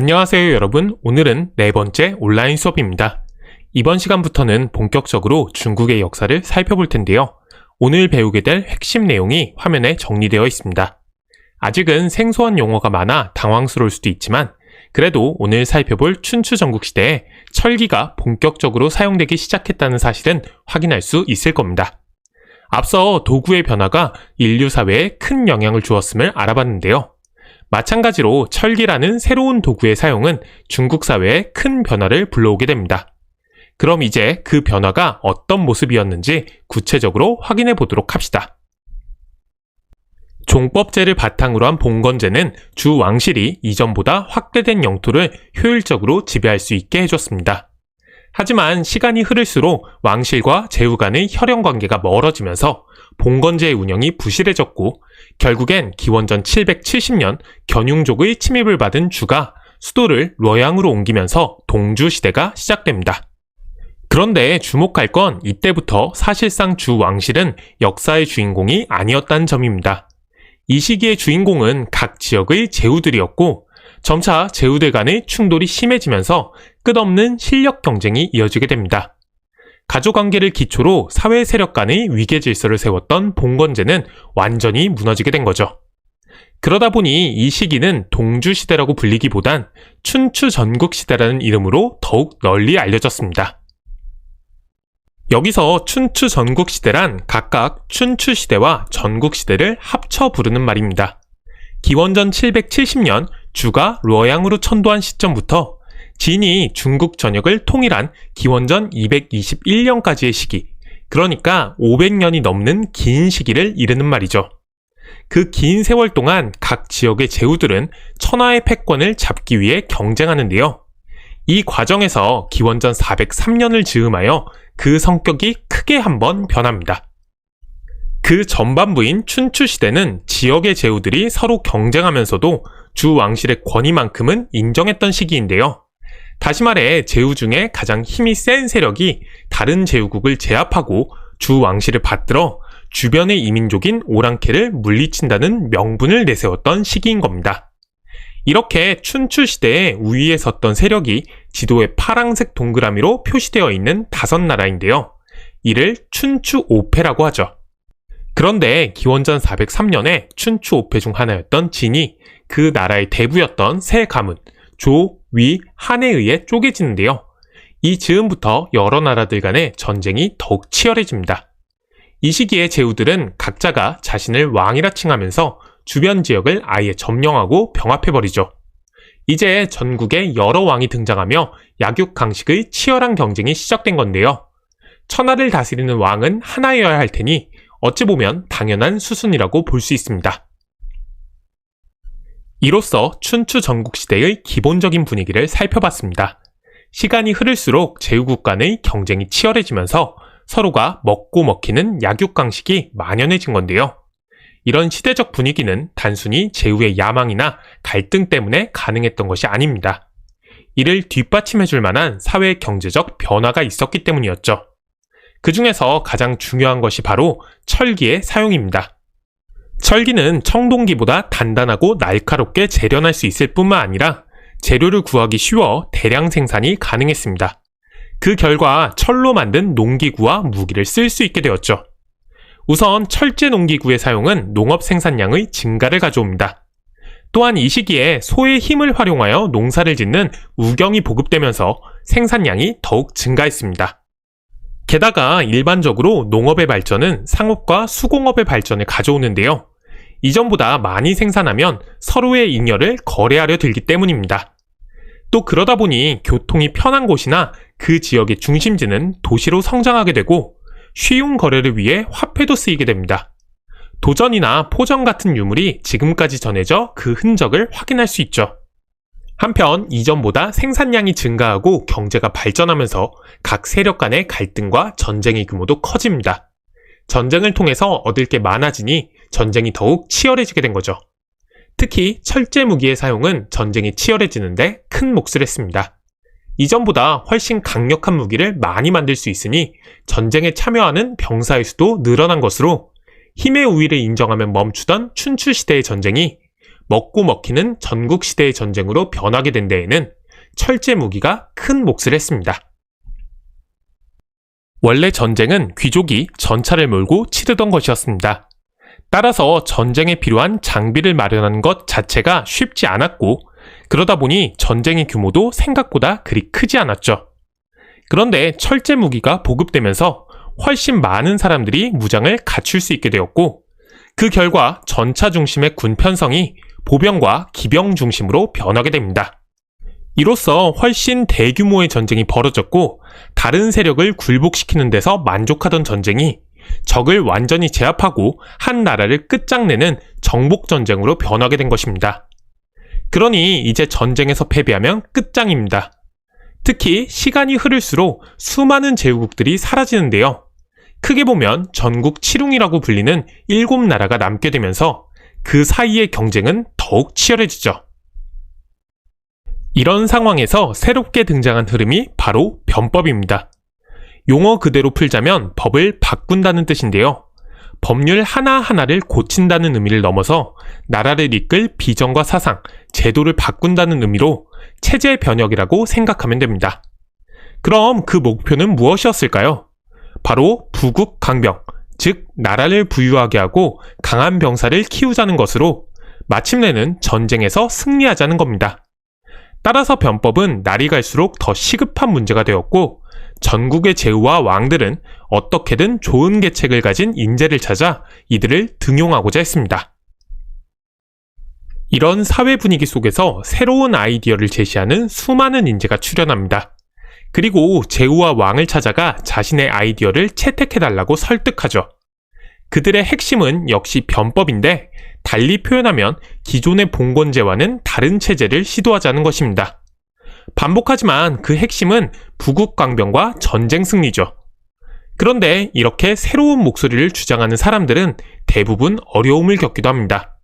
안녕하세요 여러분. 오늘은 네 번째 온라인 수업입니다. 이번 시간부터는 본격적으로 중국의 역사를 살펴볼 텐데요. 오늘 배우게 될 핵심 내용이 화면에 정리되어 있습니다. 아직은 생소한 용어가 많아 당황스러울 수도 있지만 그래도 오늘 살펴볼 춘추 전국시대에 철기가 본격적으로 사용되기 시작했다는 사실은 확인할 수 있을 겁니다. 앞서 도구의 변화가 인류 사회에 큰 영향을 주었음을 알아봤는데요. 마찬가지로 철기라는 새로운 도구의 사용은 중국 사회에 큰 변화를 불러오게 됩니다. 그럼 이제 그 변화가 어떤 모습이었는지 구체적으로 확인해 보도록 합시다. 종법제를 바탕으로 한 봉건제는 주 왕실이 이전보다 확대된 영토를 효율적으로 지배할 수 있게 해줬습니다. 하지만 시간이 흐를수록 왕실과 제후 간의 혈연 관계가 멀어지면서 봉건제의 운영이 부실해졌고 결국엔 기원전 770년 견융족의 침입을 받은 주가 수도를 뤄양으로 옮기면서 동주시대가 시작됩니다. 그런데 주목할 건 이때부터 사실상 주 왕실은 역사의 주인공이 아니었다는 점입니다. 이 시기의 주인공은 각 지역의 제후들이었고 점차 제후들 간의 충돌이 심해지면서 끝없는 실력 경쟁이 이어지게 됩니다. 가족관계를 기초로 사회 세력 간의 위계 질서를 세웠던 봉건제는 완전히 무너지게 된 거죠. 그러다 보니 이 시기는 동주시대라고 불리기보단 춘추 전국시대라는 이름으로 더욱 널리 알려졌습니다. 여기서 춘추 전국시대란 각각 춘추시대와 전국시대를 합쳐 부르는 말입니다. 기원전 770년 주가 뤄양으로 천도한 시점부터 진이 중국 전역을 통일한 기원전 221년까지의 시기, 그러니까 500년이 넘는 긴 시기를 이르는 말이죠. 그 긴 세월 동안 각 지역의 제후들은 천하의 패권을 잡기 위해 경쟁하는데요. 이 과정에서 기원전 403년을 즈음하여 그 성격이 크게 한번 변합니다. 그 전반부인 춘추시대는 지역의 제후들이 서로 경쟁하면서도 주 왕실의 권위만큼은 인정했던 시기인데요. 다시 말해 제후 중에 가장 힘이 센 세력이 다른 제후국을 제압하고 주 왕실을 받들어 주변의 이민족인 오랑캐를 물리친다는 명분을 내세웠던 시기인 겁니다. 이렇게 춘추시대에 우위에 섰던 세력이 지도에 파란색 동그라미로 표시되어 있는 5나라인데요. 이를 춘추오패라고 하죠. 그런데 기원전 403년에 춘추오패 중 하나였던 진이 그 나라의 대부였던 세 가문, 조, 위, 한에 의해 쪼개지는데요. 이 즈음부터 여러 나라들 간의 전쟁이 더욱 치열해집니다. 이 시기에 제후들은 각자가 자신을 왕이라 칭하면서 주변 지역을 아예 점령하고 병합해버리죠. 이제 전국에 여러 왕이 등장하며 약육강식의 치열한 경쟁이 시작된 건데요. 천하를 다스리는 왕은 하나여야 할 테니 어찌 보면 당연한 수순이라고 볼 수 있습니다. 이로써 춘추 전국시대의 기본적인 분위기를 살펴봤습니다. 시간이 흐를수록 제후국 간의 경쟁이 치열해지면서 서로가 먹고 먹히는 약육강식이 만연해진 건데요. 이런 시대적 분위기는 단순히 제후의 야망이나 갈등 때문에 가능했던 것이 아닙니다. 이를 뒷받침해줄 만한 사회 경제적 변화가 있었기 때문이었죠. 그 중에서 가장 중요한 것이 바로 철기의 사용입니다. 철기는 청동기보다 단단하고 날카롭게 재련할 수 있을 뿐만 아니라 재료를 구하기 쉬워 대량 생산이 가능했습니다. 그 결과 철로 만든 농기구와 무기를 쓸 수 있게 되었죠. 우선 철제 농기구의 사용은 농업 생산량의 증가를 가져옵니다. 또한 이 시기에 소의 힘을 활용하여 농사를 짓는 우경이 보급되면서 생산량이 더욱 증가했습니다. 게다가 일반적으로 농업의 발전은 상업과 수공업의 발전을 가져오는데요. 이전보다 많이 생산하면 서로의 잉여를 거래하려 들기 때문입니다. 또 그러다 보니 교통이 편한 곳이나 그 지역의 중심지는 도시로 성장하게 되고 쉬운 거래를 위해 화폐도 쓰이게 됩니다. 도전이나 포전 같은 유물이 지금까지 전해져 그 흔적을 확인할 수 있죠. 한편 이전보다 생산량이 증가하고 경제가 발전하면서 각 세력 간의 갈등과 전쟁의 규모도 커집니다. 전쟁을 통해서 얻을 게 많아지니 전쟁이 더욱 치열해지게 된 거죠. 특히 철제 무기의 사용은 전쟁이 치열해지는데 큰 몫을 했습니다. 이전보다 훨씬 강력한 무기를 많이 만들 수 있으니 전쟁에 참여하는 병사의 수도 늘어난 것으로 힘의 우위를 인정하며 멈추던 춘추시대의 전쟁이 먹고 먹히는 전국시대의 전쟁으로 변하게 된 데에는 철제 무기가 큰 몫을 했습니다. 원래 전쟁은 귀족이 전차를 몰고 치르던 것이었습니다. 따라서 전쟁에 필요한 장비를 마련하는 것 자체가 쉽지 않았고, 그러다 보니 전쟁의 규모도 생각보다 그리 크지 않았죠. 그런데 철제 무기가 보급되면서 훨씬 많은 사람들이 무장을 갖출 수 있게 되었고, 그 결과 전차 중심의 군 편성이 보병과 기병 중심으로 변하게 됩니다. 이로써 훨씬 대규모의 전쟁이 벌어졌고, 다른 세력을 굴복시키는 데서 만족하던 전쟁이 적을 완전히 제압하고 한 나라를 끝장내는 정복전쟁으로 변하게 된 것입니다. 그러니 이제 전쟁에서 패배하면 끝장입니다. 특히 시간이 흐를수록 수많은 제후국들이 사라지는데요. 크게 보면 전국 칠웅이라고 불리는 7나라가 남게 되면서 그 사이의 경쟁은 더욱 치열해지죠. 이런 상황에서 새롭게 등장한 흐름이 바로 변법입니다. 용어 그대로 풀자면 법을 바꾼다는 뜻인데요. 법률 하나하나를 고친다는 의미를 넘어서 나라를 이끌 비전과 사상, 제도를 바꾼다는 의미로 체제 변혁이라고 생각하면 됩니다. 그럼 그 목표는 무엇이었을까요? 바로 부국 강병, 즉 나라를 부유하게 하고 강한 병사를 키우자는 것으로 마침내는 전쟁에서 승리하자는 겁니다. 따라서 변법은 날이 갈수록 더 시급한 문제가 되었고, 전국의 제후와 왕들은 어떻게든 좋은 계책을 가진 인재를 찾아 이들을 등용하고자 했습니다. 이런 사회 분위기 속에서 새로운 아이디어를 제시하는 수많은 인재가 출현합니다. 그리고 제후와 왕을 찾아가 자신의 아이디어를 채택해달라고 설득하죠. 그들의 핵심은 역시 변법인데, 달리 표현하면 기존의 봉건제와는 다른 체제를 시도하자는 것입니다. 반복하지만 그 핵심은 부국강병과 전쟁 승리죠. 그런데 이렇게 새로운 목소리를 주장하는 사람들은 대부분 어려움을 겪기도 합니다.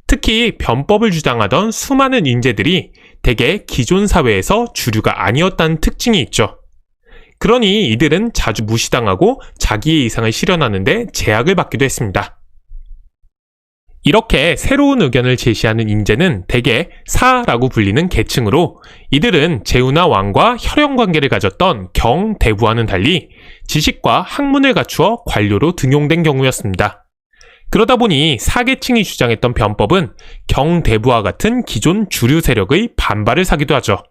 특히 변법을 주장하던 수많은 인재들이 대개 기존 사회에서 주류가 아니었다는 특징이 있죠. 그러니 이들은 자주 무시당하고 자기의 이상을 실현하는데 제약을 받기도 했습니다. 이렇게 새로운 의견을 제시하는 인재는 대개 사라고 불리는 계층으로, 이들은 제후나 왕과 혈연 관계를 가졌던 경대부와는 달리 지식과 학문을 갖추어 관료로 등용된 경우였습니다. 그러다 보니 사계층이 주장했던 변법은 경대부와 같은 기존 주류 세력의 반발을 사기도 하죠.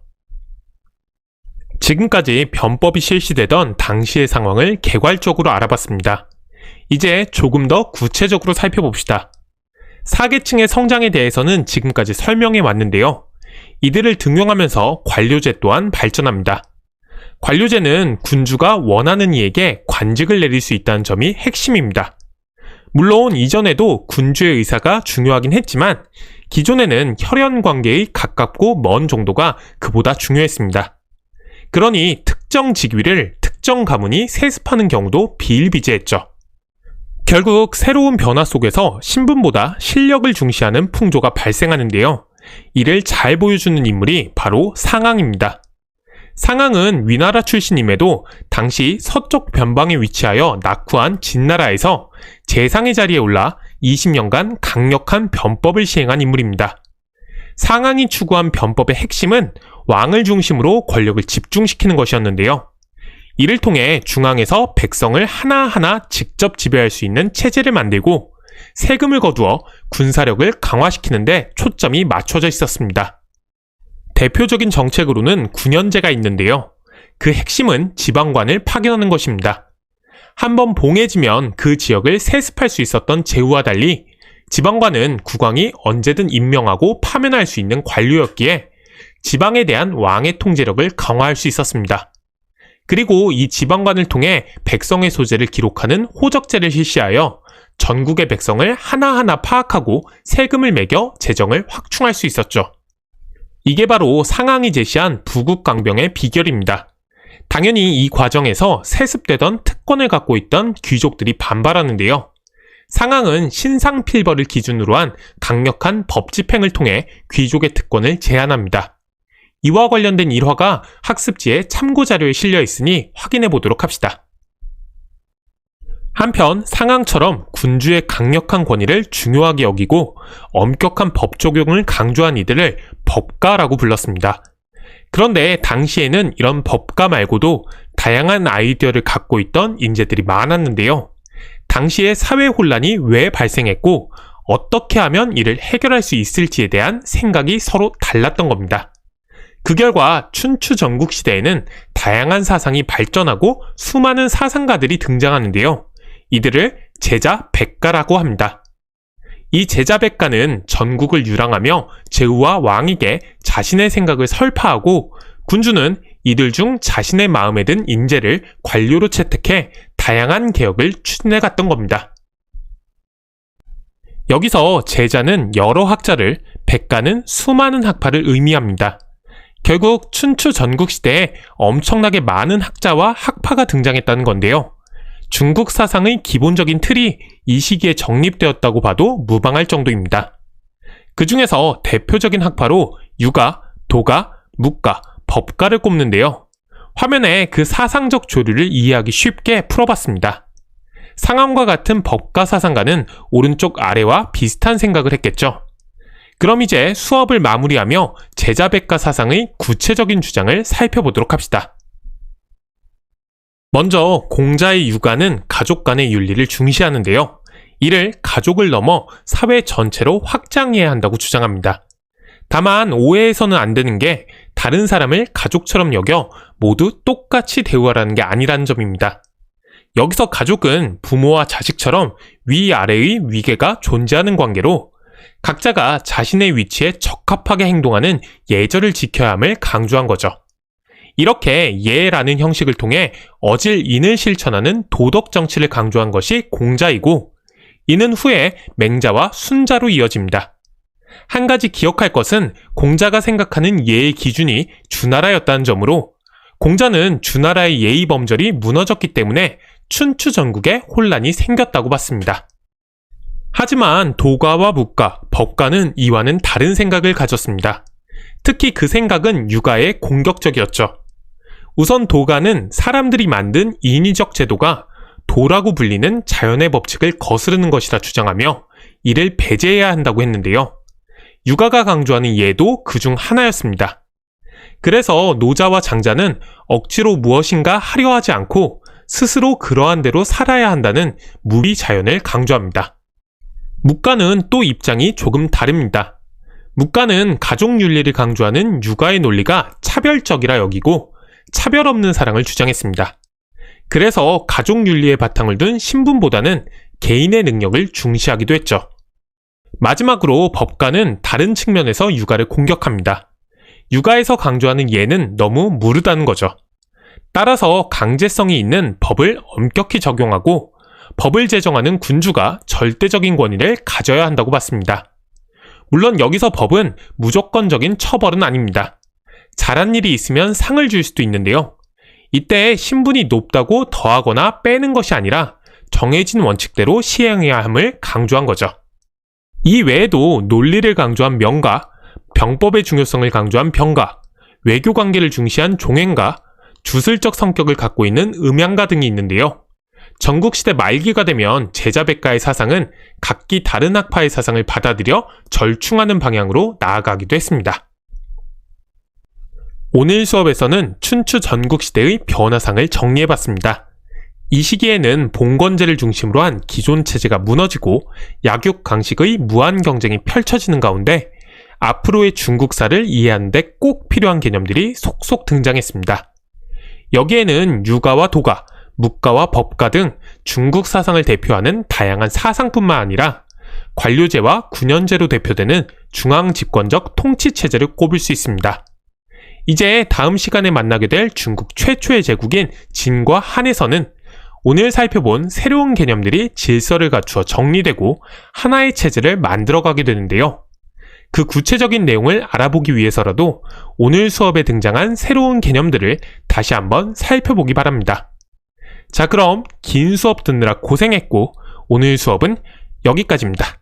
지금까지 변법이 실시되던 당시의 상황을 개괄적으로 알아봤습니다. 이제 조금 더 구체적으로 살펴봅시다. 사계층의 성장에 대해서는 지금까지 설명해 왔는데요. 이들을 등용하면서 관료제 또한 발전합니다. 관료제는 군주가 원하는 이에게 관직을 내릴 수 있다는 점이 핵심입니다. 물론 이전에도 군주의 의사가 중요하긴 했지만, 기존에는 혈연 관계의 가깝고 먼 정도가 그보다 중요했습니다. 그러니 특정 직위를 특정 가문이 세습하는 경우도 비일비재했죠. 결국 새로운 변화 속에서 신분보다 실력을 중시하는 풍조가 발생하는데요. 이를 잘 보여주는 인물이 바로 상황입니다. 상황은 위나라 출신임에도 당시 서쪽 변방에 위치하여 낙후한 진나라에서 재상의 자리에 올라 20년간 강력한 변법을 시행한 인물입니다. 상황이 추구한 변법의 핵심은 왕을 중심으로 권력을 집중시키는 것이었는데요. 이를 통해 중앙에서 백성을 하나하나 직접 지배할 수 있는 체제를 만들고 세금을 거두어 군사력을 강화시키는 데 초점이 맞춰져 있었습니다. 대표적인 정책으로는 9년제가 있는데요. 그 핵심은 지방관을 파견하는 것입니다. 한번 봉해지면 그 지역을 세습할 수 있었던 제후와 달리 지방관은 국왕이 언제든 임명하고 파면할 수 있는 관료였기에 지방에 대한 왕의 통제력을 강화할 수 있었습니다. 그리고 이 지방관을 통해 백성의 소재를 기록하는 호적제를 실시하여 전국의 백성을 하나하나 파악하고 세금을 매겨 재정을 확충할 수 있었죠. 이게 바로 상황이 제시한 부국강병의 비결입니다. 당연히 이 과정에서 세습되던 특권을 갖고 있던 귀족들이 반발하는데요. 상황은 신상필벌을 기준으로 한 강력한 법 집행을 통해 귀족의 특권을 제한합니다. 이와 관련된 일화가 학습지에 참고자료에 실려 있으니 확인해 보도록 합시다. 한편 상항처럼 군주의 강력한 권위를 중요하게 여기고 엄격한 법 적용을 강조한 이들을 법가라고 불렀습니다. 그런데 당시에는 이런 법가 말고도 다양한 아이디어를 갖고 있던 인재들이 많았는데요. 당시의 사회 혼란이 왜 발생했고 어떻게 하면 이를 해결할 수 있을지에 대한 생각이 서로 달랐던 겁니다. 그 결과 춘추 전국시대에는 다양한 사상이 발전하고 수많은 사상가들이 등장하는데요. 이들을 제자백가라고 합니다. 이 제자백가는 전국을 유랑하며 제후와 왕에게 자신의 생각을 설파하고 군주는 이들 중 자신의 마음에 든 인재를 관료로 채택해 다양한 개혁을 추진해갔던 겁니다. 여기서 제자는 여러 학자를, 백가는 수많은 학파를 의미합니다. 결국 춘추 전국시대에 엄청나게 많은 학자와 학파가 등장했다는 건데요. 중국 사상의 기본적인 틀이 이 시기에 정립되었다고 봐도 무방할 정도입니다. 그 중에서 대표적인 학파로 유가, 도가, 묵가, 법가를 꼽는데요. 화면에 그 사상적 조류를 이해하기 쉽게 풀어봤습니다. 상황과 같은 법가 사상가는 오른쪽 아래와 비슷한 생각을 했겠죠. 그럼 이제 수업을 마무리하며 제자백가 사상의 구체적인 주장을 살펴보도록 합시다. 먼저 공자의 유가는 가족 간의 윤리를 중시하는데요. 이를 가족을 넘어 사회 전체로 확장해야 한다고 주장합니다. 다만 오해해서는 안 되는 게 다른 사람을 가족처럼 여겨 모두 똑같이 대우하라는 게 아니라는 점입니다. 여기서 가족은 부모와 자식처럼 위아래의 위계가 존재하는 관계로 각자가 자신의 위치에 적합하게 행동하는 예절을 지켜야 함을 강조한 거죠. 이렇게 예라는 형식을 통해 어질 인을 실천하는 도덕 정치를 강조한 것이 공자이고, 이는 후에 맹자와 순자로 이어집니다. 한 가지 기억할 것은 공자가 생각하는 예의 기준이 주나라였다는 점으로 공자는 주나라의 예의 범절이 무너졌기 때문에 춘추 전국에 혼란이 생겼다고 봤습니다. 하지만 도가와 묵가, 법가는 이와는 다른 생각을 가졌습니다. 특히 그 생각은 유가에 공격적이었죠. 우선 도가는 사람들이 만든 인위적 제도가 도라고 불리는 자연의 법칙을 거스르는 것이라 주장하며 이를 배제해야 한다고 했는데요. 유가가 강조하는 예도 그중 하나였습니다. 그래서 노자와 장자는 억지로 무엇인가 하려 하지 않고 스스로 그러한 대로 살아야 한다는 무비자연을 강조합니다. 묵가는 또 입장이 조금 다릅니다. 묵가는 가족윤리를 강조하는 유가의 논리가 차별적이라 여기고 차별 없는 사랑을 주장했습니다. 그래서 가족윤리의 바탕을 둔 신분보다는 개인의 능력을 중시하기도 했죠. 마지막으로 법가는 다른 측면에서 유가를 공격합니다. 유가에서 강조하는 예는 너무 무르다는 거죠. 따라서 강제성이 있는 법을 엄격히 적용하고 법을 제정하는 군주가 절대적인 권위를 가져야 한다고 봤습니다. 물론 여기서 법은 무조건적인 처벌은 아닙니다. 잘한 일이 있으면 상을 줄 수도 있는데요. 이때 신분이 높다고 더하거나 빼는 것이 아니라 정해진 원칙대로 시행해야 함을 강조한 거죠. 이 외에도 논리를 강조한 명가, 병법의 중요성을 강조한 병가, 외교 관계를 중시한 종행가, 주술적 성격을 갖고 있는 음양가 등이 있는데요. 전국시대 말기가 되면 제자백가의 사상은 각기 다른 학파의 사상을 받아들여 절충하는 방향으로 나아가기도 했습니다. 오늘 수업에서는 춘추 전국시대의 변화상을 정리해봤습니다. 이 시기에는 봉건제를 중심으로 한 기존 체제가 무너지고 약육 강식의 무한 경쟁이 펼쳐지는 가운데 앞으로의 중국사를 이해하는 데 꼭 필요한 개념들이 속속 등장했습니다. 여기에는 유가와 도가, 묵가와 법가 등 중국 사상을 대표하는 다양한 사상뿐만 아니라 관료제와 군연제로 대표되는 중앙집권적 통치체제를 꼽을 수 있습니다. 이제 다음 시간에 만나게 될 중국 최초의 제국인 진과 한에서는 오늘 살펴본 새로운 개념들이 질서를 갖추어 정리되고 하나의 체제를 만들어가게 되는데요. 그 구체적인 내용을 알아보기 위해서라도 오늘 수업에 등장한 새로운 개념들을 다시 한번 살펴보기 바랍니다. 자, 그럼 긴 수업 듣느라 고생했고 오늘 수업은 여기까지입니다.